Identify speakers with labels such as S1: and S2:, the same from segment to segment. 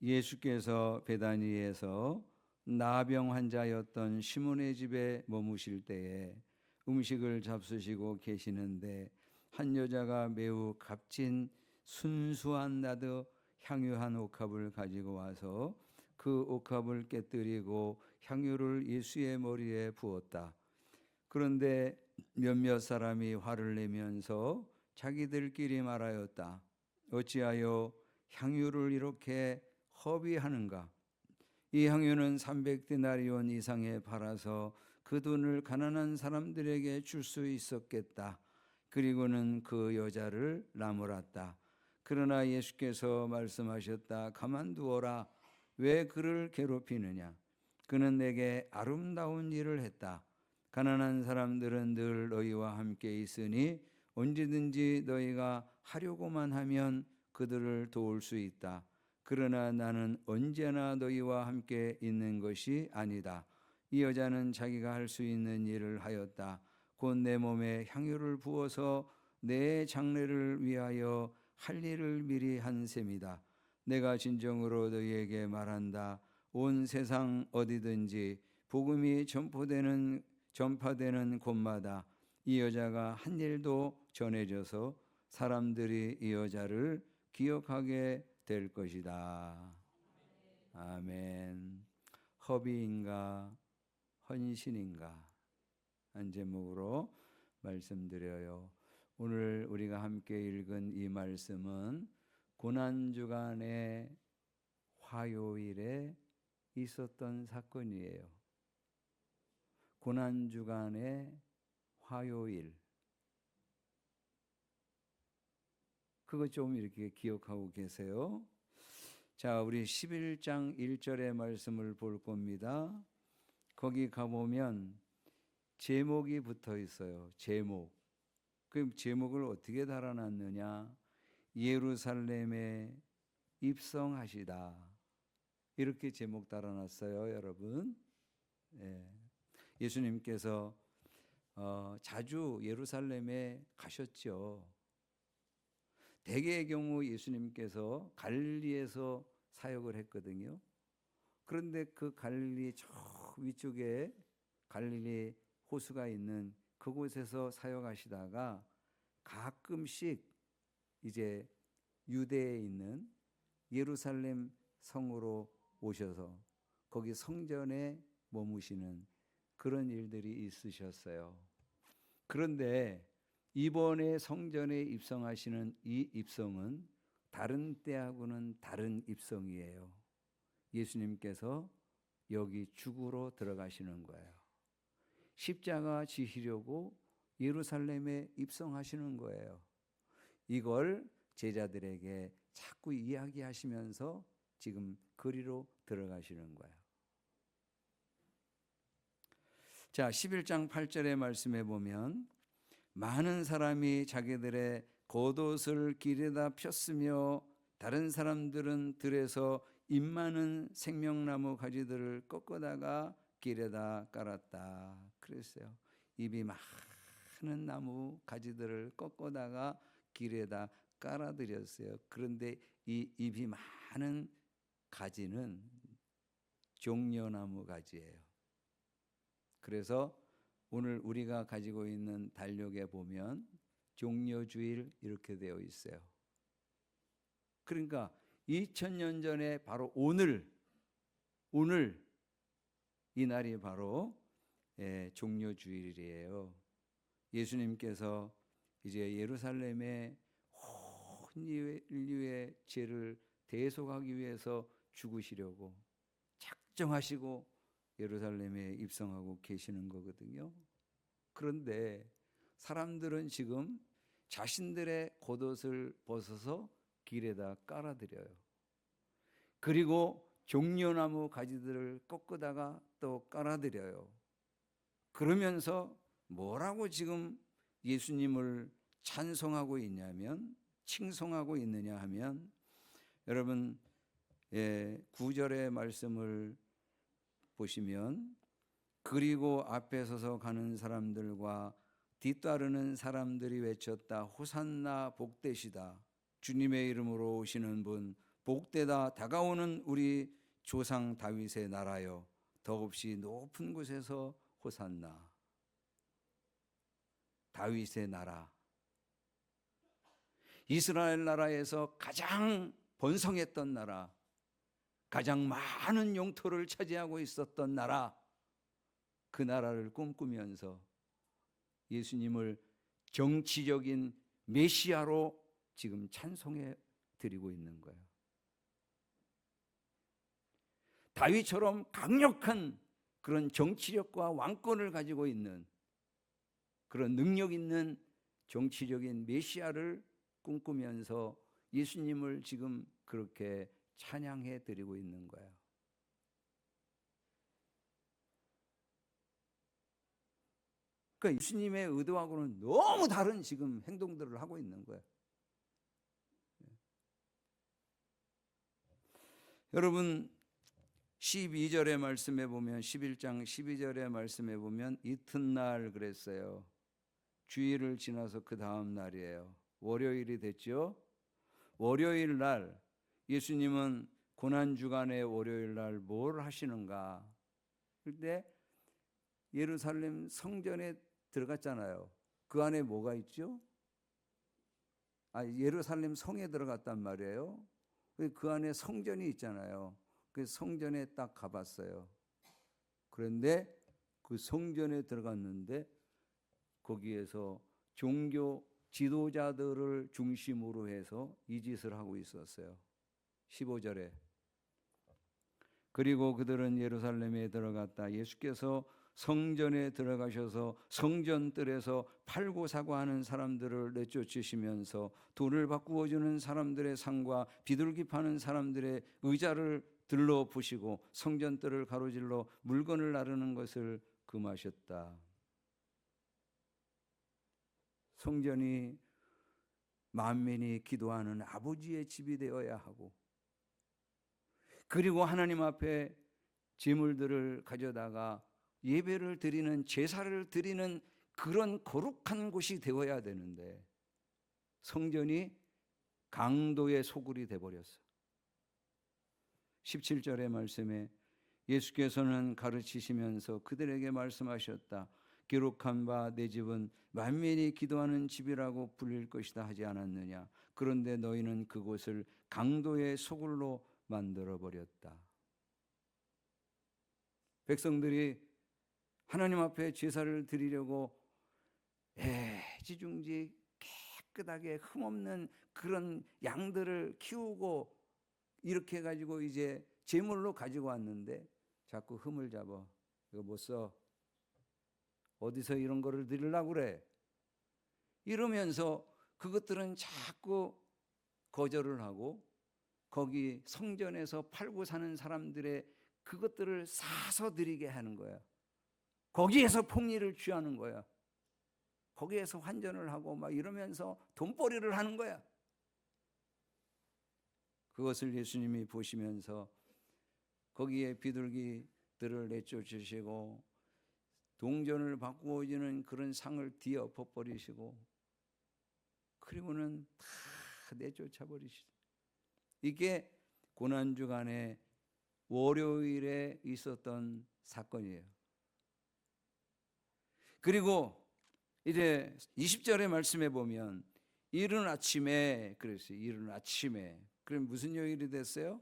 S1: 예수께서 베다니에서 나병 환자였던 시몬의 집에 머무실 때에 음식을 잡수시고 계시는데 한 여자가 매우 값진 순수한 나드 향유한 옥합을 가지고 와서 그 옥합을 깨뜨리고 향유를 예수의 머리에 부었다. 그런데 몇몇 사람이 화를 내면서 자기들끼리 말하였다. 어찌하여 향유를 이렇게 허비하는가? 이 향유는 300데나리온 이상에 팔아서 그 돈을 가난한 사람들에게 줄 수 있었겠다. 그리고는 그 여자를 나무랐다. 그러나 예수께서 말씀하셨다. 가만두어라. 왜 그를 괴롭히느냐? 그는 내게 아름다운 일을 했다. 가난한 사람들은 늘 너희와 함께 있으니 언제든지 너희가 하려고만 하면 그들을 도울 수 있다. 그러나 나는 언제나 너희와 함께 있는 것이 아니다. 이 여자는 자기가 할 수 있는 일을 하였다. 곧 내 몸에 향유를 부어서 내 장례를 위하여 할 일을 미리 한 셈이다. 내가 진정으로 너희에게 말한다. 온 세상 어디든지 복음이 전파되는 곳마다 이 여자가 한 일도 전해져서 사람들이 이 여자를 기억하게 될 것이다. 아멘. 허비인가 헌신인가 한 제목으로 말씀드려요. 오늘 우리가 함께 읽은 이 말씀은 고난주간의 화요일에 있었던 사건이에요. 고난주간의 화요일. 그거 좀 이렇게 기억하고 계세요. 자, 우리 11장 1절의 말씀을 볼 겁니다. 거기 가보면 제목이 붙어 있어요. 제목. 그 제목을 어떻게 달아놨느냐? 예루살렘에 입성하시다. 이렇게 제목 달아놨어요, 여러분. 예. 예수님께서 자주 예루살렘에 가셨죠. 대개의 경우 예수님께서 갈릴리에서 사역을 했거든요. 그런데 그 갈릴리 저 위쪽에 갈릴리 호수가 있는 그곳에서 사역하시다가 가끔씩 이제 유대에 있는 예루살렘 성으로 오셔서 거기 성전에 머무시는 그런 일들이 있으셨어요. 그런데 이번에 성전에 입성하시는 이 입성은 다른 때하고는 다른 입성이에요. 예수님께서 여기 죽으러 들어가시는 거예요. 십자가 지시려고 예루살렘에 입성하시는 거예요. 이걸 제자들에게 자꾸 이야기하시면서 지금 그리로 들어가시는 거예요. 자, 11장 8절의 말씀에 보면 많은 사람이 자기들의 겉옷을 길에다 폈으며 다른 사람들은 들에서 잎 많은 생명나무 가지들을 꺾어다가 길에다 깔았다. 그랬어요. 잎이 많은 나무 가지들을 꺾어다가 길에다 깔아드렸어요. 그런데 이 잎이 많은 가지는 종려나무 가지예요. 그래서 오늘 우리가 가지고 있는 달력에 보면 종려주일 이렇게 되어 있어요. 그러니까 2000년 전에 바로 오늘 이 날이 바로 종려주일이에요. 예수님께서 이제 예루살렘의 온 인류의 죄를 대속하기 위해서 죽으시려고 작정하시고 예루살렘에 입성하고 계시는 거거든요. 그런데 사람들은 지금 자신들의 겉옷을 벗어서 길에다 깔아드려요. 그리고 종려나무 가지들을 꺾다가 또 깔아드려요. 그러면서 뭐라고 지금 예수님을 찬송하고 있냐면, 칭송하고 있느냐 하면, 여러분 9절의 말씀을 보시면, 그리고 앞에 서서 가는 사람들과 뒤따르는 사람들이 외쳤다. 호산나 복되시다. 주님의 이름으로 오시는 분 복되다 다가오는 우리 조상 다윗의 나라여 더없이 높은 곳에서 호산나. 다윗의 나라, 이스라엘 나라에서 가장 번성했던 나라, 가장 많은 영토를 차지하고 있었던 나라, 그 나라를 꿈꾸면서 예수님을 정치적인 메시아로 지금 찬송해 드리고 있는 거예요. 다윗처럼 강력한 그런 정치력과 왕권을 가지고 있는 그런 능력 있는 정치적인 메시아를 꿈꾸면서 예수님을 지금 그렇게 찬양해 드리고 있는 거예요. 그러니까 예수님의 의도하고는 너무 다른 지금 행동들을 하고 있는 거예요. 여러분 12절의 말씀에 보면 11장 12절의 말씀에 보면 이튿날 그랬어요. 주일을 지나서 그 다음 날이에요. 월요일이 됐죠. 월요일 날 예수님은 고난주간의 월요일 날 뭘 하시는가? 그때 예루살렘 성전에 들어갔잖아요. 그 안에 뭐가 있죠? 예루살렘 성에 들어갔단 말이에요. 그 안에 성전이 있잖아요. 그 성전에 딱 가봤어요. 그런데 그 성전에 들어갔는데 거기에서 종교 지도자들을 중심으로 해서 이 짓을 하고 있었어요. 15절에 그리고 그들은 예루살렘에 들어갔다. 예수께서 성전에 들어가셔서 성전뜰에서 팔고 사고 하는 사람들을 내쫓으시면서 돈을 바꾸어 주는 사람들의 상과 비둘기 파는 사람들의 의자를 들러 부시고 성전뜰을 가로질러 물건을 나르는 것을 금하셨다. 성전이 만민이 기도하는 아버지의 집이 되어야 하고, 그리고 하나님 앞에 제물들을 가져다가 예배를 드리는, 제사를 드리는 그런 거룩한 곳이 되어야 되는데 성전이 강도의 소굴이 되어버렸어. 17절의 말씀에 예수께서는 가르치시면서 그들에게 말씀하셨다. 기록한 바 내 집은 만민이 기도하는 집이라고 불릴 것이다 하지 않았느냐. 그런데 너희는 그곳을 강도의 소굴로 만들어버렸다. 백성들이 하나님 앞에 제사를 드리려고 애지중지 깨끗하게 흠없는 그런 양들을 키우고 이렇게 해가지고 이제 제물로 가지고 왔는데 자꾸 흠을 잡아. 이거 못 써. 어디서 이런 거를 드리려고 그래? 이러면서 그것들은 자꾸 거절을 하고 거기 성전에서 팔고 사는 사람들의 그것들을 사서 드리게 하는 거야. 거기에서 폭리를 취하는 거야. 거기에서 환전을 하고 막 이러면서 돈벌이를 하는 거야. 그것을 예수님이 보시면서 거기에 비둘기들을 내쫓으시고 동전을 바꾸어 주는 그런 상을 뒤엎어 버리시고 그리고는 다 내쫓아 버리시죠. 이게 고난주간에 월요일에 있었던 사건이에요. 그리고 이제 20절의 말씀에 보면 이른 아침에 그랬어요. 이른 아침에. 그럼 무슨 요일이 됐어요?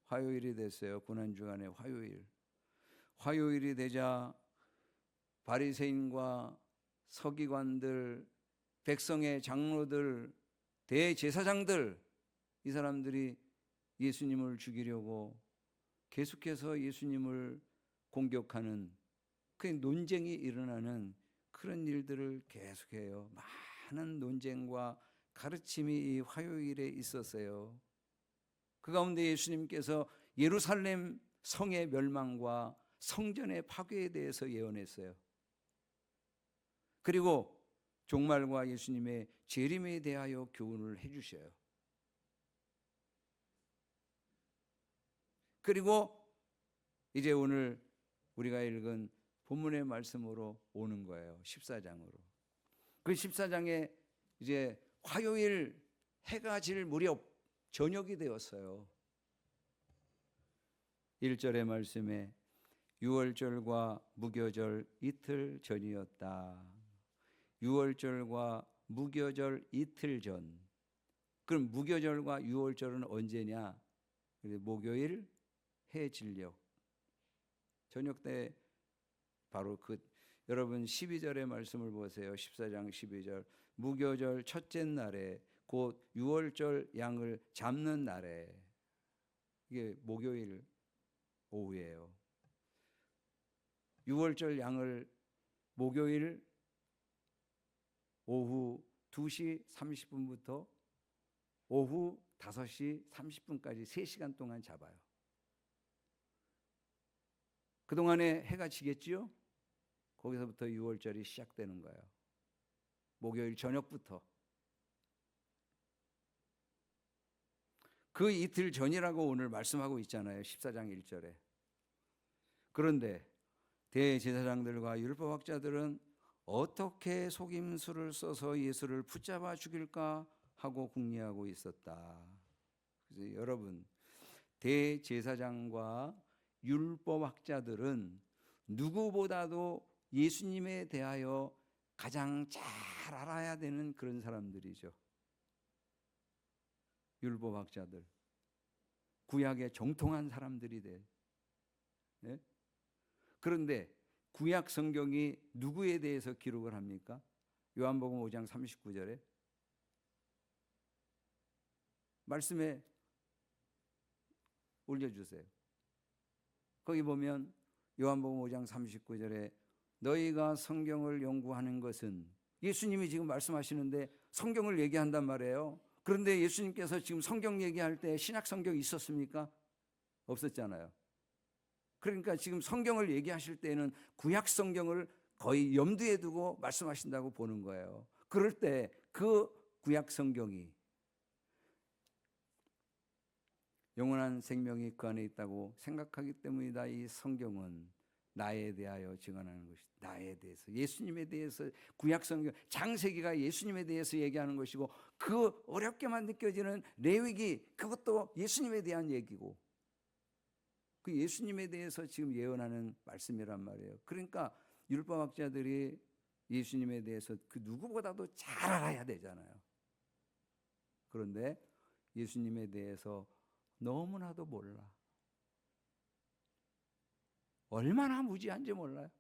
S1: 화요일이 됐어요. 고난주간에 화요일. 화요일이 되자 바리새인과 서기관들, 백성의 장로들, 대제사장들, 이 사람들이 예수님을 죽이려고 계속해서 예수님을 공격하는 그 논쟁이 일어나는 그런 일들을 계속해요. 많은 논쟁과 가르침이 이 화요일에 있었어요. 그 가운데 예수님께서 예루살렘 성의 멸망과 성전의 파괴에 대해서 예언했어요. 그리고 종말과 예수님의 재림에 대하여 교훈을 해주셔요. 그리고 이제 오늘 우리가 읽은 본문의 말씀으로 오는 거예요. 14장으로. 그 14장에 이제 화요일 해가 질 무렵 저녁이 되었어요. 1절의 말씀에 유월절과 무교절 이틀 전이었다. 유월절과 무교절 이틀 전. 그럼 무교절과 유월절은 언제냐? 목요일 해질녘 저녁 때 바로 여러분 12절의 말씀을 보세요. 14장 12절. 무교절 첫째 날에 곧 유월절 양을 잡는 날에, 이게 목요일 오후예요. 유월절 양을 목요일 오후 2시 30분부터 오후 5시 30분까지 3시간 동안 잡아요. 그동안에 해가 지겠지요? 거기서부터 유월절이 시작되는 거예요. 목요일 저녁부터. 그 이틀 전이라고 오늘 말씀하고 있잖아요. 14장 1절에. 그런데 대제사장들과 율법학자들은 어떻게 속임수를 써서 예수를 붙잡아 죽일까 하고 궁리하고 있었다. 그래서 여러분, 대제사장과 율법학자들은 누구보다도 예수님에 대하여 가장 잘 알아야 되는 그런 사람들이죠. 율법학자들, 구약에 정통한 사람들이 돼. 네? 그런데 구약 성경이 누구에 대해서 기록을 합니까? 요한복음 5장 39절에 말씀에 올려주세요. 거기 보면 요한복음 5장 39절에 너희가 성경을 연구하는 것은, 예수님이 지금 말씀하시는데 성경을 얘기한단 말이에요. 그런데 예수님께서 지금 성경 얘기할 때 신약 성경 있었습니까? 없었잖아요. 그러니까 지금 성경을 얘기하실 때는 구약 성경을 거의 염두에 두고 말씀하신다고 보는 거예요. 그럴 때 그 구약 성경이 영원한 생명이 그 안에 있다고 생각하기 때문이다. 이 성경은 나에 대하여 증언하는 것이, 나에 대해서, 예수님에 대해서, 구약 성경 창세기가 예수님에 대해서 얘기하는 것이고, 그 어렵게만 느껴지는 레위기, 그것도 예수님에 대한 얘기고, 그 예수님에 대해서 지금 예언하는 말씀이란 말이에요. 그러니까 율법학자들이 예수님에 대해서 그 누구보다도 잘 알아야 되잖아요. 그런데 예수님에 대해서 너무나도 몰라. 얼마나 무지한지 몰라요.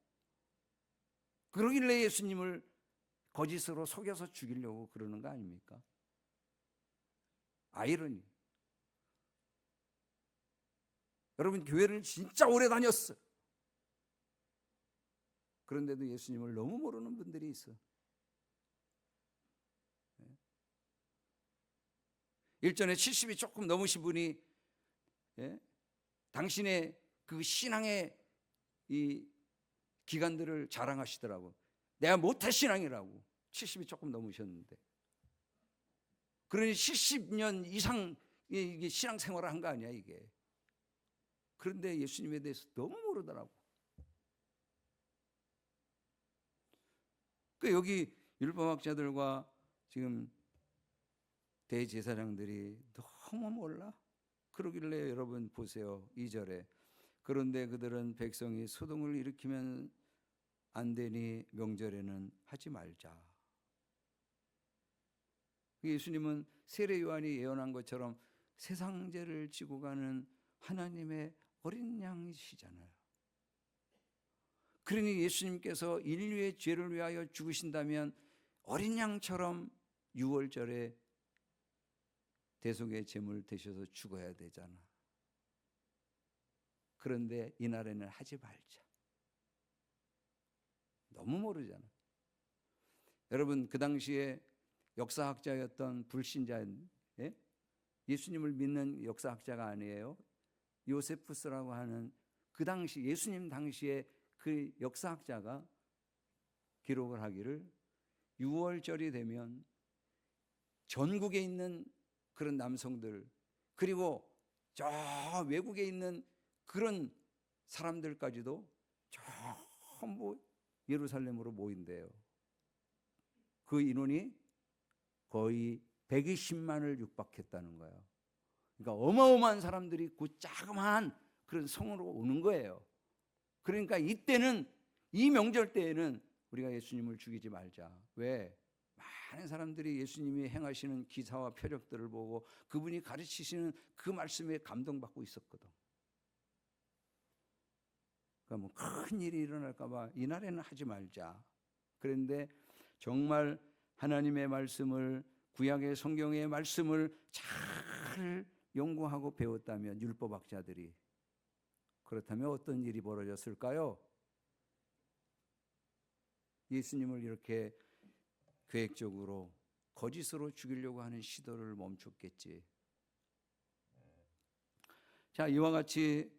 S1: 그러길래 예수님을 거짓으로 속여서 죽이려고 그러는 거 아닙니까? 아이러니. 여러분, 교회를 진짜 오래 다녔어. 그런데도 예수님을 너무 모르는 분들이 있어. 일전에 70이 조금 넘으신 분이, 예? 당신의 그 신앙의 이 기간들을 자랑하시더라고. 내가 못할 신앙이라고. 70이 조금 넘으셨는데. 그러니 70년 이상 이게 신앙생활을 한 거 아니야, 이게. 그런데 예수님에 대해서 너무 모르더라고. 그 여기 율법학자들과 지금 대제사장들이 너무 몰라. 그러길래 여러분 보세요. 2절에 그런데 그들은 백성이 소동을 일으키면 안 되니 명절에는 하지 말자. 예수님은 세례 요한이 예언한 것처럼 세상죄를 지고 가는 하나님의 어린 양이시잖아요. 그러니 예수님께서 인류의 죄를 위하여 죽으신다면 어린 양처럼 유월절에 대속의 제물 되셔서 죽어야 되잖아. 그런데 이날에는 하지 말자. 너무 모르잖아. 여러분, 그 당시에 역사학자였던 불신자, 예? 예수님을 믿는 역사학자가 아니에요. 요세푸스라고 하는 그 당시 예수님 당시에 그 역사학자가 기록을 하기를 유월절이 되면 전국에 있는 그런 남성들, 그리고 저 외국에 있는 그런 사람들까지도 전부 예루살렘으로 모인대요. 그 인원이 거의 120만을 육박했다는 거예요. 그러니까 어마어마한 사람들이 그 자그마한 그런 성으로 오는 거예요. 그러니까 이때는, 이 명절 때에는 우리가 예수님을 죽이지 말자. 왜? 많은 사람들이 예수님이 행하시는 기사와 표적들을 보고 그분이 가르치시는 그 말씀에 감동받고 있었거든. 그러니까 뭐 큰 일이 일어날까 봐 이날에는 하지 말자. 그런데 정말 하나님의 말씀을, 구약의 성경의 말씀을 잘 연구하고 배웠다면, 율법학자들이, 그렇다면 어떤 일이 벌어졌을까요? 예수님을 이렇게 계획적으로 거짓으로 죽이려고 하는 시도를 멈췄겠지. 자, 이와 같이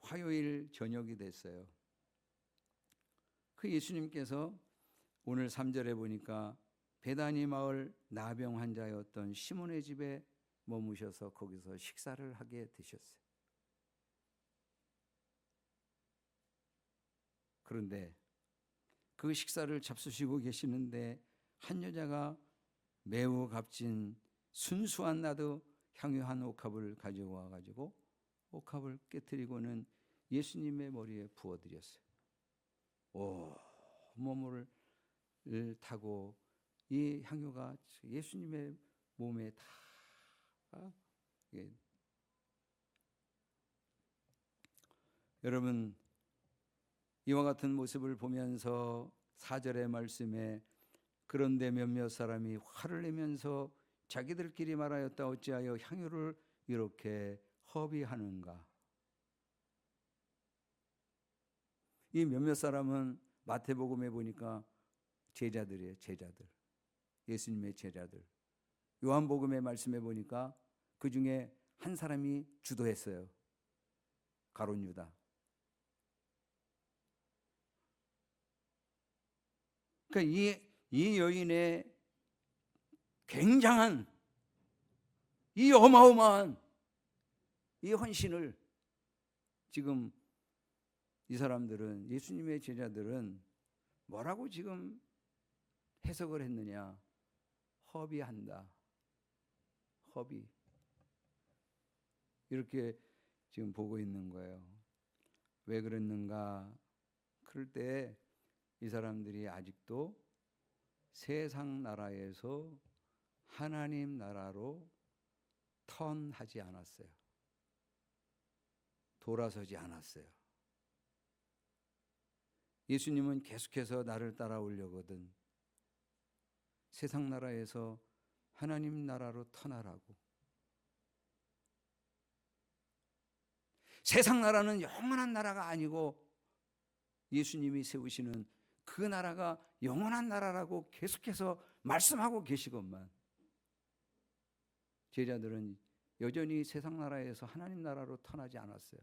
S1: 화요일 저녁이 됐어요. 그 예수님께서 오늘 3절에 보니까 베다니 마을 나병 환자였던 시몬의 집에 머무셔서 거기서 식사를 하게 되셨어요. 그런데 그 식사를 잡수시고 계시는데 한 여자가 매우 값진 순수한 나드 향유 한 옥합을 가져와 가지고 옥합을 깨뜨리고는 예수님의 머리에 부어드렸어요. 몸을 타고 이 향유가 예수님의 몸에 다 여러분, 이와 같은 모습을 보면서 4절의 말씀에 그런데 몇몇 사람이 화를 내면서 자기들끼리 말하였다. 어찌하여 향유를 이렇게 허비하는가? 이 몇몇 사람은 마태복음에 보니까 제자들이에요. 제자들, 예수님의 제자들. 요한복음의 말씀에 보니까 그 중에 한 사람이 주도했어요. 가룟 유다. 그러니까 이 여인의 굉장한, 이 어마어마한 이 헌신을 지금 이 사람들은, 예수님의 제자들은 뭐라고 지금 해석을 했느냐? 허비한다. 허비. 이렇게 지금 보고 있는 거예요. 왜 그랬는가? 그럴 때 이 사람들이 아직도 세상 나라에서 하나님 나라로 턴하지 않았어요. 돌아서지 않았어요. 예수님은 계속해서 나를 따라오려거든 세상 나라에서 하나님 나라로 턴하라고. 세상 나라는 영원한 나라가 아니고 예수님이 세우시는 그 나라가 영원한 나라라고 계속해서 말씀하고 계시건만 제자들은 여전히 세상 나라에서 하나님 나라로 턴하지 않았어요.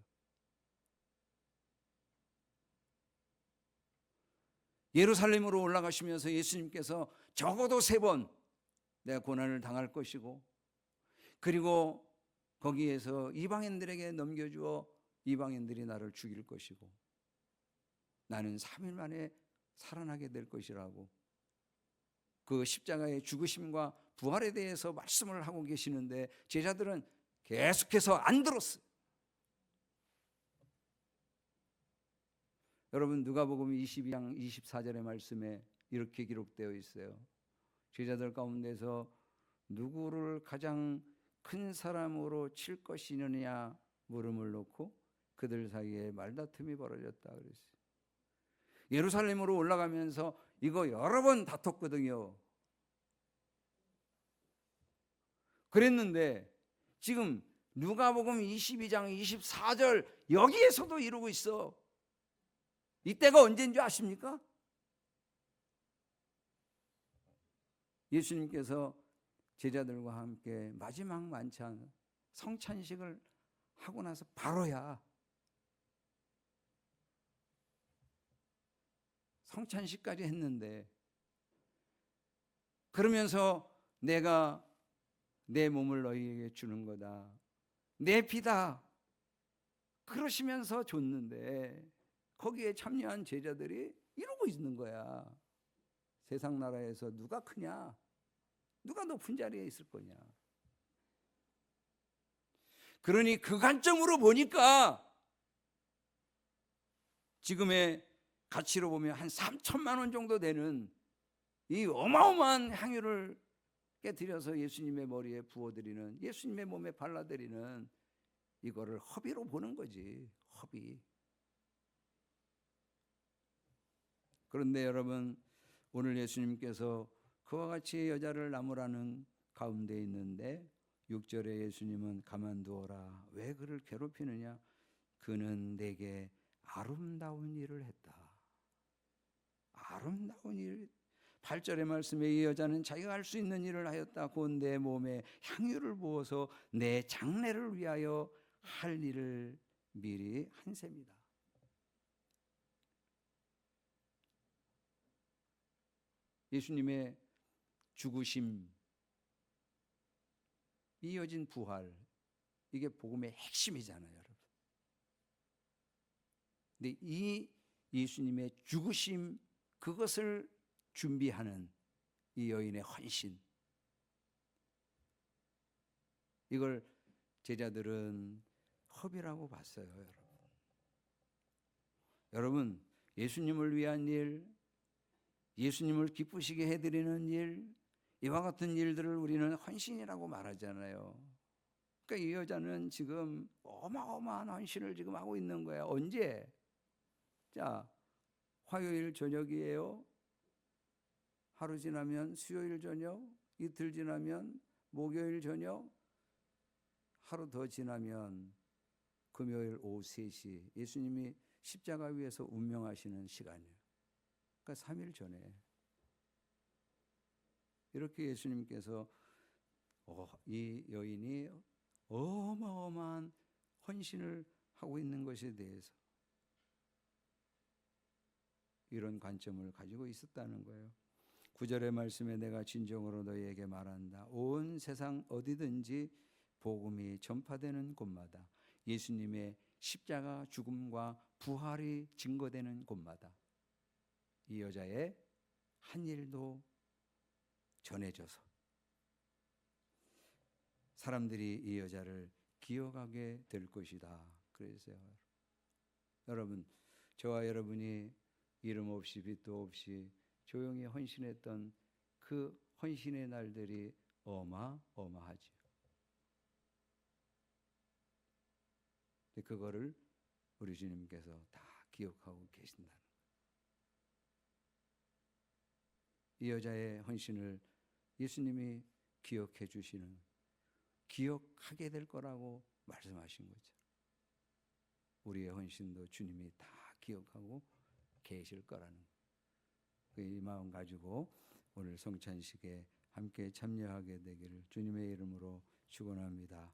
S1: 예루살렘으로 올라가시면서 예수님께서 적어도 3번 내가 고난을 당할 것이고, 그리고 거기에서 이방인들에게 넘겨주어 이방인들이 나를 죽일 것이고, 나는 3일 만에 살아나게 될 것이라고 그 십자가의 죽으심과 부활에 대해서 말씀을 하고 계시는데 제자들은 계속해서 안 들었어요. 여러분, 누가복음 22장 24절의 말씀에 이렇게 기록되어 있어요. 제자들 가운데서 누구를 가장 큰 사람으로 칠 것이느냐 물음을 놓고 그들 사이에 말다툼이 벌어졌다 그랬어요. 예루살렘으로 올라가면서 이거 여러 번 다퉜거든요. 그랬는데 지금 누가복음 22장 24절 여기에서도 이루고 있어. 이때가 언제인 줄 아십니까? 예수님께서 제자들과 함께 마지막 만찬 성찬식을 하고 나서 바로야 성찬식까지 했는데, 그러면서 내가 내 몸을 너희에게 주는 거다, 내 피다 그러시면서 줬는데 거기에 참여한 제자들이 이러고 있는 거야. 세상 나라에서 누가 크냐? 누가 높은 자리에 있을 거냐? 그러니 그 관점으로 보니까 지금의 가치로 보면 한 3천만 원 정도 되는 이 어마어마한 향유를 깨뜨려서 예수님의 머리에 부어드리는, 예수님의 몸에 발라드리는 이거를 허비로 보는 거지. 허비. 그런데 여러분, 오늘 예수님께서 그와 같이 여자를 나무라는 가운데 있는데 6절에 예수님은 가만두어라. 왜 그를 괴롭히느냐? 그는 내게 아름다운 일을 했다. 아름다운 일. 8절의 말씀에 이 여자는 자기가 할 수 있는 일을 하였다. 곧 내 몸에 향유를 부어서 내 장례를 위하여 할 일을 미리 한 셈이다. 예수님의 죽으심, 이어진 부활, 이게 복음의 핵심이잖아요, 여러분. 근데 이 예수님의 죽으심, 그것을 준비하는 이 여인의 헌신, 이걸 제자들은 허비라고 봤어요, 여러분. 여러분, 예수님을 위한 일, 예수님을 기쁘시게 해드리는 일, 이와 같은 일들을 우리는 헌신이라고 말하잖아요. 그러니까 이 여자는 지금 어마어마한 헌신을 지금 하고 있는 거야. 언제? 자, 화요일 저녁이에요. 하루 지나면 수요일 저녁, 이틀 지나면 목요일 저녁, 하루 더 지나면 금요일 오후 3시, 예수님이 십자가 위에서 운명하시는 시간이에요. 그러니까 3일 전에 이렇게 예수님께서 이 여인이 어마어마한 헌신을 하고 있는 것에 대해서 이런 관점을 가지고 있었다는 거예요. 9절의 말씀에 내가 진정으로 너희에게 말한다. 온 세상 어디든지 복음이 전파되는 곳마다, 예수님의 십자가 죽음과 부활이 증거되는 곳마다 이 여자의 한 일도 전해져서 사람들이 이 여자를 기억하게 될 것이다. 그래서 여러분, 저와 여러분이 이름 없이 빛도 없이 조용히 헌신했던 그 헌신의 날들이 어마어마하지요. 근데 그거를 우리 주님께서 다 기억하고 계신다는 거예요. 이 여자의 헌신을 예수님이 기억해 주시는, 기억하게 될 거라고 말씀하신 거죠. 우리의 헌신도 주님이 다 기억하고 계실 거라는 거예요. 이 마음 가지고 오늘 성찬식에 함께 참여하게 되기를 주님의 이름으로 축원합니다.